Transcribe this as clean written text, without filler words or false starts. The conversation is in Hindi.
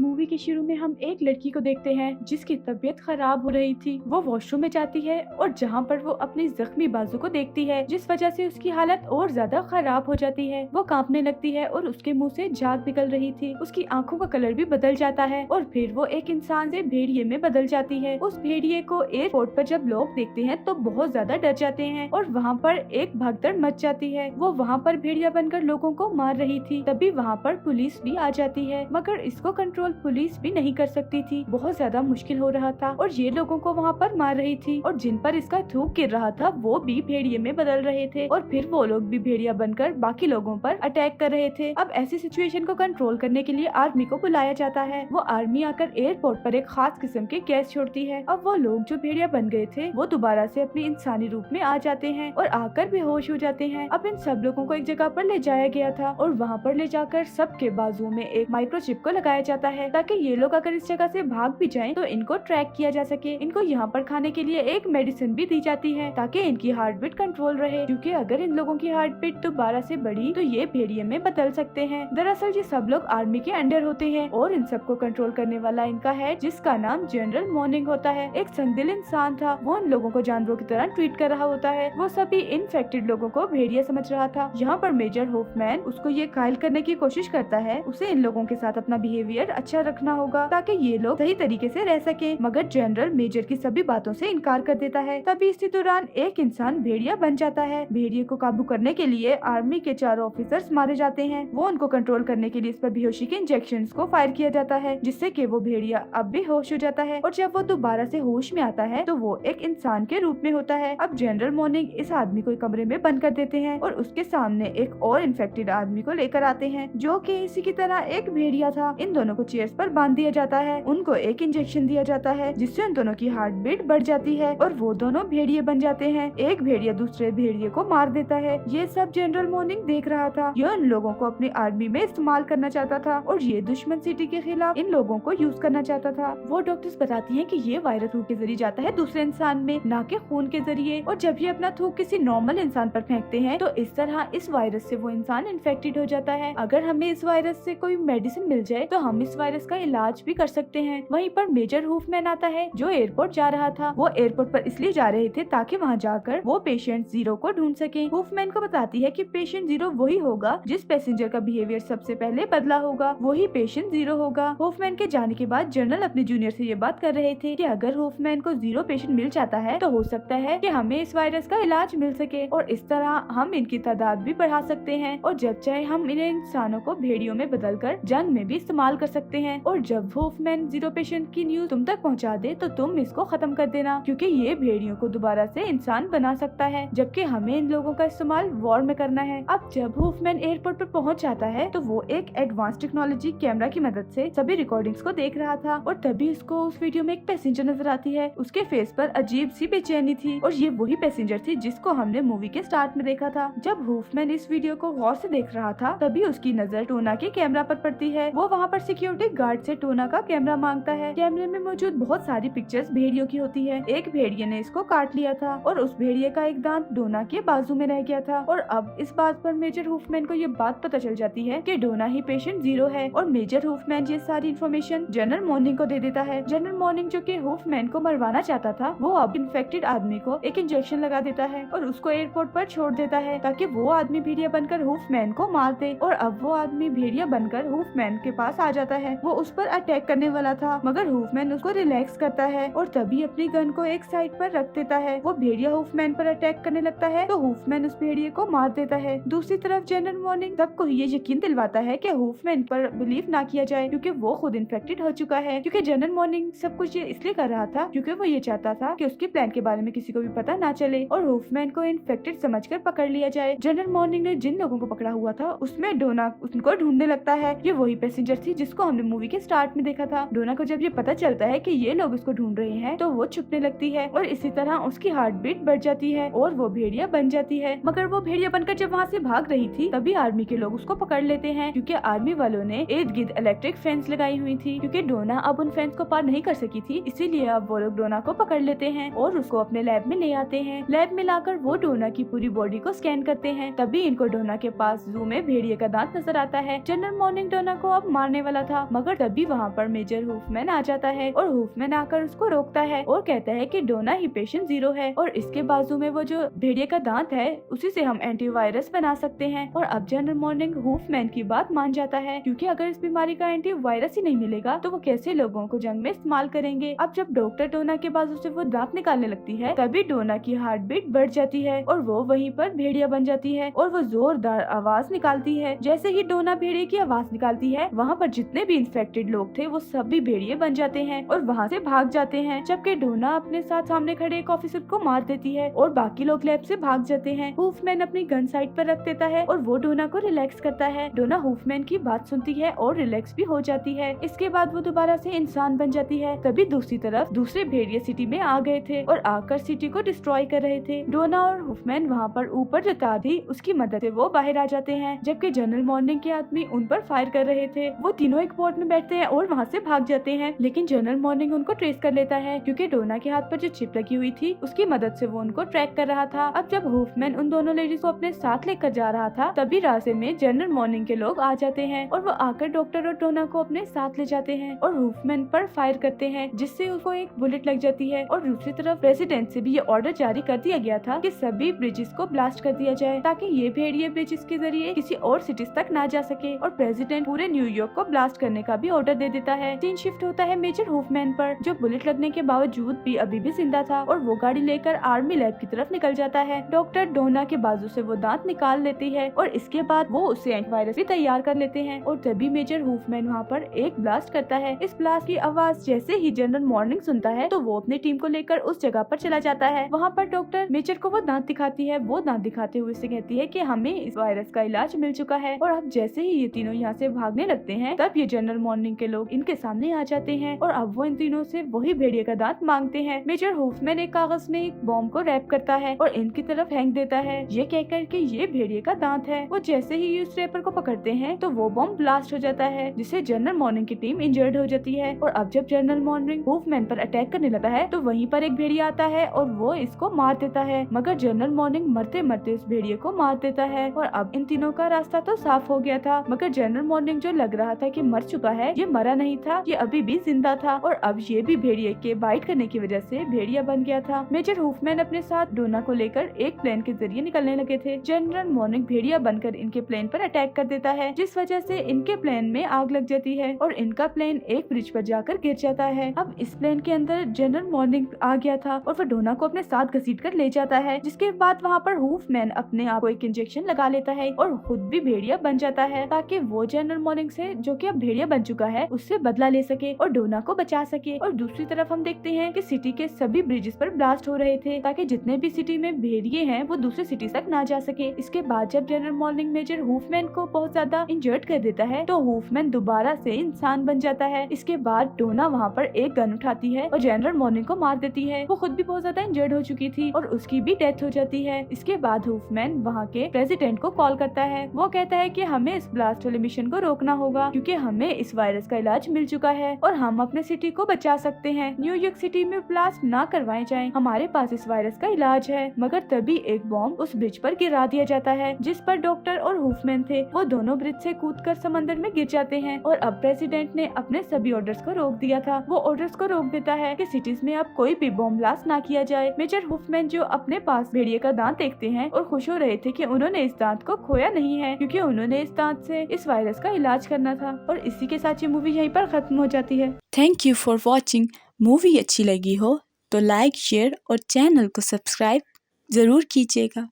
मूवी के शुरू में हम एक लड़की को देखते हैं जिसकी तबीयत खराब हो रही थी। वो वॉशरूम में जाती है और जहाँ पर वो अपनी जख्मी बाजू को देखती है, जिस वजह से उसकी हालत और ज्यादा खराब हो जाती है। वो कांपने लगती है और उसके मुंह से झाग निकल रही थी। उसकी आंखों का कलर भी बदल जाता है और फिर वो एक इंसान से भेड़िए में बदल जाती है। उस भेड़िए को एयरपोर्ट पर जब लोग देखते हैं तो बहुत ज्यादा डर जाते हैं और वहाँ पर एक भगदड़ मच जाती है। वो वहाँ पर भेड़िया बनकर लोगों को मार रही थी। तभी वहाँ पर पुलिस भी आ जाती है, मगर इसको कंट्रोल पुलिस भी नहीं कर सकती थी। बहुत ज्यादा मुश्किल हो रहा था और ये लोगों को वहाँ पर मार रही थी और जिन पर इसका थूक गिर रहा था वो भी भेड़िए में बदल रहे थे और फिर वो लोग भी भेड़िया बनकर बाकी लोगों पर अटैक कर रहे थे। अब ऐसी सिचुएशन को कंट्रोल करने के लिए आर्मी को बुलाया जाता है। वो आर्मी आकर एयरपोर्ट पर एक खास किस्म के गैस छोड़ती है। अब वो लोग जो भेड़िया बन गए थे वो दोबारा से अपने इंसानी रूप में आ जाते हैं और आकर बेहोश हो जाते हैं। अब इन सब लोगों को एक जगह पर ले जाया गया था और वहाँ पर ले जाकर सबके बाजुओं में एक माइक्रोचिप को लगाया जाता है ताकि ये लोग अगर इस जगह से भाग भी जाएं तो इनको ट्रैक किया जा सके। इनको यहाँ पर खाने के लिए एक मेडिसिन भी दी जाती है ताकि इनकी हार्ट बीट कंट्रोल रहे, क्योंकि अगर इन लोगों की हार्ट बीट दोबारा से बढ़ी तो ये भेड़िए में बदल सकते हैं। दरअसल ये सब लोग आर्मी के अंडर होते हैं और इन सबको कंट्रोल करने वाला इनका है जिसका नाम जनरल मॉर्निंग होता है। एक संगदिल इंसान था, वो इन लोगों को जानवरों की तरह ट्रीट कर रहा होता है। वो सभी इन्फेक्टेड लोगों को भेड़िया समझ रहा था। यहाँ पर मेजर होफमैन उसको ये कायल करने की कोशिश करता है। उसे इन लोगों के साथ अपना बिहेवियर अच्छा रखना होगा ताकि ये लोग सही तरीके से रह सके, मगर जनरल मेजर की सभी बातों से इनकार कर देता है। तभी इसी दौरान एक इंसान भेड़िया बन जाता है। भेड़िए को काबू करने के लिए आर्मी के 4 ऑफिसर्स मारे जाते हैं। वो उनको कंट्रोल करने के लिए इस पर बेहोशी के इंजेक्शंस को फायर किया जाता है जिससे कि वो भेड़िया अब भी होश हो जाता है और जब वो दोबारा से होश में आता है तो वो एक इंसान के रूप में होता है। अब जनरल मॉर्निंग इस आदमी को एक कमरे में बंद कर देते हैं और उसके सामने एक और इन्फेक्टेड आदमी को लेकर आते हैं जो कि इसी की तरह एक भेड़िया था। इन दोनों को चेयर्स पर बांध दिया जाता है। उनको एक इंजेक्शन दिया जाता है जिससे उन दोनों की हार्ट बीट बढ़ जाती है और वो दोनों भेड़िए बन जाते हैं। एक भेड़िया दूसरे भेड़िए को मार देता है। ये सब जनरल मॉर्निंग देख रहा था। यह इन लोगों को अपनी आर्मी में इस्तेमाल करना चाहता था और ये दुश्मन सिटी के खिलाफ इन लोगों को यूज करना चाहता था। वो डॉक्टर्स बताती हैं कि ये वायरस थूक के जरिए जाता है दूसरे इंसान में, ना कि खून के जरिए, और जब ये अपना थूक किसी नॉर्मल इंसान पर फेंकते हैं तो इस तरह इस वायरस से वो इंसान इन्फेक्टेड हो जाता है। अगर हमें इस वायरस से कोई मेडिसिन मिल जाए तो हम इस वायरस का इलाज भी कर सकते हैं। वहीं पर मेजर हुफमैन आता है जो एयरपोर्ट जा रहा था। वो एयरपोर्ट पर इसलिए जा रहे थे ताकि वहाँ जाकर वो पेशेंट जीरो को ढूंढ सके। हुफमैन को बताती है कि पेशेंट जीरो वही होगा जिस पैसेंजर का बिहेवियर सबसे पहले बदला होगा, वही पेशेंट जीरो होगा। हुफमैन के जाने के बाद जनरल अपने जूनियर से ये बात कर रहे थे कि अगर हुफमैन को जीरो पेशेंट मिल जाता है तो हो सकता है कि हमें इस वायरस का इलाज मिल सके और इस तरह हम इनकी तादाद भी बढ़ा सकते हैं और जब चाहे हम इन इंसानों को भेड़ियों में बदलकर जंग में भी इस्तेमाल कर सकते हैं। और जब हुफमैन जीरो पेशेंट की न्यूज तुम तक पहुंचा दे तो तुम इसको खत्म कर देना, क्योंकि ये भेड़ियों को दोबारा से इंसान बना सकता है, जबकि हमें इन लोगों का इस्तेमाल वॉर में करना है। अब जब हुफमैन एयरपोर्ट पर पहुंच जाता है तो वो एक एडवांस टेक्नोलॉजी कैमरा की मदद से सभी रिकॉर्डिंग्स को देख रहा था और तभी उसको उस वीडियो में एक पैसेंजर नजर आती है। उसके फेस पर अजीब सी बेचैनी थी और ये वही पैसेंजर थी जिसको हमने मूवी के स्टार्ट में देखा था। जब हुफमैन इस वीडियो को गौर से देख रहा था तभी उसकी नजर टोना के कैमरा पर पड़ती है। वो वहाँ पर सिक्योरिटी गार्ड से टोना का कैमरा मांगता है। कैमरे में मौजूद बहुत सारी पिक्चर्स भेड़ियों की होती है। एक भेड़िए ने इसको काट लिया था और उस भेड़िए का एक दांत डोना के बाजू में रह गया था और अब इस बात पर मेजर हुफमैन को ये बात पता चल जाती है कि डोना ही पेशेंट जीरो है और मेजर हुफमैन ये सारी इन्फॉर्मेशन जनरल मॉर्निंग को दे देता है। जनरल मॉर्निंग जो कि हुफमैन को मरवाना चाहता था वो अब इन्फेक्टेड आदमी को एक इंजेक्शन लगा देता है और उसको एयरपोर्ट पर छोड़ देता है ताकि वो आदमी भेड़िया बनकर हुफमैन को मार दे। और अब वो आदमी भेड़िया बनकर हुफमैन के पास आ जाता है। वो उस पर अटैक करने वाला था मगर हुफमैन उसको रिलैक्स करता है और तभी अपनी गन को एक साइड पर रख देता है। वो भेड़िया हुफमैन पर अटैक करने लगता है तो हुफमैन उस भेड़िए को मार देता है। दूसरी तरफ जनरल मॉर्निंग सबको ये यकीन दिलवाता है कि हुफमैन पर बिलीव ना किया जाए क्योंकि वो खुद इन्फेक्टेड हो चुका है। क्योंकि जनरल मॉर्निंग सब कुछ ये इसलिए कर रहा था क्योंकि वो ये चाहता था कि उसके प्लान के बारे में किसी को भी पता ना चले और हुफमैन को इन्फेक्टेड समझकर पकड़ लिया जाए। जनरल मॉर्निंग ने जिन लोगों को पकड़ा हुआ था उसमें डोना उनको ढूंढने लगता है। ये वही पैसेंजर थी जिसको हमने मूवी के स्टार्ट में देखा था। डोना को जब ये पता चलता है कि ये लोग उसको ढूंढ रहे हैं तो वो छुपने लगती है और इसी तरह उसकी हार्ट बीट बढ़ जाती है और वो भेड़िया बन जाती है। मगर वो भेड़िया बनकर जब वहाँ से भाग रही थी तभी आर्मी के लोग उसको पकड़ लेते हैं क्योंकि आर्मी वालों ने इर्द गिर्द इलेक्ट्रिक फेंस लगाई हुई थी। क्योंकि डोना अब उन फेंस को पार नहीं कर सकी थी इसीलिए अब वो लोग डोना को पकड़ लेते हैं और उसको अपने लैब में ले आते हैं। लैब में लाकर वो डोना की पूरी बॉडी को स्कैन करते हैं। तभी इनको डोना के पास जू में भेड़िए का दांत नजर आता है। जनरल मॉर्निंग डोना को अब मारने वाला था मगर तभी वहाँ पर मेजर हुफमैन आ जाता है और हुफमैन आकर उसको रोकता है और कहता है कि डोना ही पेशेंट 0 है और इसके बाजू में वो जो भेड़िए का दांत है उसी से हम एंटीवायरस बना सकते हैं। और अब जनरल मॉर्निंग हुफमैन की बात मान जाता है, क्योंकि अगर इस बीमारी का एंटीवायरस ही नहीं मिलेगा तो वो कैसे लोगों को जंग में इस्तेमाल करेंगे। अब जब डॉक्टर डोना के बाजू से वो दांत निकालने लगती है तभी डोना की हार्ट बीट बढ़ जाती है और वो वहीं पर भेड़िया बन जाती है और वो जोरदार आवाज निकालती है। जैसे ही डोना भेड़िए की आवाज निकालती है वहाँ पर जितने भी इन्फेक्टेड लोग थे वो सभी भेड़िए बन जाते हैं और वहाँ से भाग जाते हैं, जबकि डोना अपने साथ सामने खड़े एक ऑफिसर को मार देती है और बाकी लोग लैब से भाग जाते हैं। हुफमैन अपनी गन साइड पर रख देता है और वो डोना को रिलैक्स करता है। डोना हुफमैन की बात सुनती है और रिलैक्स भी हो जाती है। इसके बाद वो दोबारा से इंसान बन जाती है। तभी दूसरी तरफ दूसरे भेड़िए सिटी में आ गए थे और आकर सिटी को डिस्ट्रॉय कर रहे थे। डोना और हुफमैन वहाँ पर ऊपर जो तार थी उसकी मदद से वो बाहर आ जाते हैं, जबकि जनरल मॉर्निंग के आदमी उन पर फायर कर रहे थे। वो तीनों एक बोट में बैठते हैं और वहाँ से भाग जाते हैं, लेकिन जनरल मॉर्निंग उनको ट्रेस कर लेता है क्योंकि डोना के हाथ पर जो चिप लगी हुई थी उसकी मदद से वो उनको ट्रैक कर रहा था। अब जब हुफमैन उन दोनों लेडीज को अपने साथ लेकर जा रहा था तभी रास्ते में जनरल मॉर्निंग के लोग आ जाते हैं और वो आकर डॉक्टर और डोना को अपने साथ ले जाते हैं और हुफमैन पर फायर करते हैं, जिससे उसको एक बुलेट लग जाती है। और दूसरी तरफ प्रेसिडेंट से भी ये ऑर्डर जारी कर दिया गया था कि सभी ब्रिजेस को ब्लास्ट कर दिया जाए ताकि ये भेड़िए ब्रिजेस के जरिए किसी और सिटीज तक ना जा सके और प्रेसिडेंट पूरे न्यूयॉर्क को ब्लास्ट करने का भी ऑर्डर दे देता है। सीन शिफ्ट होता है मेजर हुफमैन पर, जो बुलेट लगने के बावजूद भी अभी भी जिंदा था और वो गाड़ी लेकर आर्मी लैब की तरफ निकल जाता है। डॉक्टर डोना के बाजू से वो दांत निकाल लेती है और इसके बाद वो उससे एंटीवायरस भी तैयार कर लेते हैं और तभी मेजर हुफमैन वहाँ पर एक ब्लास्ट करता है। इस ब्लास्ट की आवाज जैसे ही जनरल मॉर्निंग सुनता है तो वो अपनी टीम को लेकर उस जगह पर चला जाता है। वहाँ पर डॉक्टर मेजर को वो दांत दिखाती है। वो दांत दिखाते हुए से कहती है कि हमें इस वायरस का इलाज मिल चुका है। और अब जैसे ही ये तीनों यहाँ से भागने लगते हैं तब ये जनरल मॉर्निंग के लोग इनके सामने आ जाते हैं और अब वो इन तीनों से वही भेड़िए का दांत मांगते हैं। मेजर हुफमैन एक कागज में एक बॉम्ब को रैप करता है और इनकी तरफ फेंक देता है, ये कहकर कि ये भेड़िए का दांत है। वो जैसे ही उस रैपर को पकड़ते हैं तो वो बॉम्ब ब्लास्ट हो जाता है, जिससे जनरल मॉर्निंग की टीम इंजर्ड हो जाती है। और अब जब जनरल मॉर्निंग हुफमैन पर अटैक करने लगता है तो वहीं पर एक भेड़िया आता है और वो इसको मार देता है, मगर जनरल मॉर्निंग मरते मरते उस भेड़िए को मार देता है। और अब इन तीनों का रास्ता तो साफ हो गया था, मगर जनरल मॉर्निंग जो लग रहा था कि मर चुका है, ये मरा नहीं था, ये अभी भी जिंदा था और अब ये भी भेड़िए के बाइट करने की वजह से भेड़िया बन गया था। मेजर हुफमैन अपने साथ डोना को लेकर एक प्लेन के जरिए निकलने लगे थे। जनरल मॉर्निंग भेड़िया बनकर इनके प्लेन पर अटैक कर देता है, जिस वजह से इनके प्लेन में आग लग जाती है और इनका प्लेन एक ब्रिज पर जाकर गिर जाता है। अब इस प्लेन के अंदर जनरल मॉर्निंग आ गया था और वो डोना को अपने साथ घसीट कर ले जाता है, जिसके बाद वहाँ पर हुफमैन अपने आप को एक इंजेक्शन लगा लेता है और खुद भी भेड़िया बन जाता है ताकि वो जनरल मॉर्निंग से, जो कि अब भेड़िया बन चुका है, उससे बदला ले सके और डोना को बचा सके। और दूसरी तरफ हम देखते हैं कि सिटी के सभी ब्रिजेस पर ब्लास्ट हो रहे थे ताकि जितने भी सिटी में भेड़िए हैं वो दूसरे सिटी तक ना जा सके। इसके बाद जब जनरल मॉर्निंग मेजर हुफमैन को बहुत ज्यादा इंजर्ड कर देता है तो हुफमैन दोबारा से इंसान बन जाता है। इसके बाद डोना वहाँ पर एक गन उठाती है और जनरल मॉर्निंग को मार देती है। वो खुद भी बहुत ज्यादा इंजर्ड हो चुकी थी और उसकी भी डेथ हो जाती है। इसके बाद हुफमैन वहाँ के प्रेसिडेंट को कॉल करता है। वो कहता है कि हमें इस ब्लास्ट वाले मिशन को रोकना होगा क्योंकि हमें इस वायरस का इलाज मिल चुका है और हम अपने सिटी को बचा सकते हैं। न्यूयॉर्क सिटी में ब्लास्ट ना करवाए जाएं, हमारे पास इस वायरस का इलाज है। मगर तभी एक बॉम्ब उस ब्रिज पर गिरा दिया जाता है जिस पर डॉक्टर और हुफमैन थे। वो दोनों ब्रिज से कूदकर समंदर में गिर जाते हैं और अब प्रेसिडेंट ने अपने सभी ऑर्डर्स को रोक दिया था। वो ऑर्डर्स को रोक देता है कि सिटीज में अब कोई भी बॉम्ब ब्लास्ट ना किया जाए। मेजर हुफमैन जो अपने पास भेड़िए का दांत देखते हैं और खुश हो रहे थे कि उन्होंने इस दांत को खोया नहीं है क्योंकि उन्होंने इस दांत से इस वायरस का इलाज करना था। और इसी के साथ ये मूवी यहीं पर खत्म हो जाती है। Thank you for watching. Movie अच्छी लगी हो तो लाइक, शेयर और चैनल को सब्सक्राइब जरूर कीजिएगा।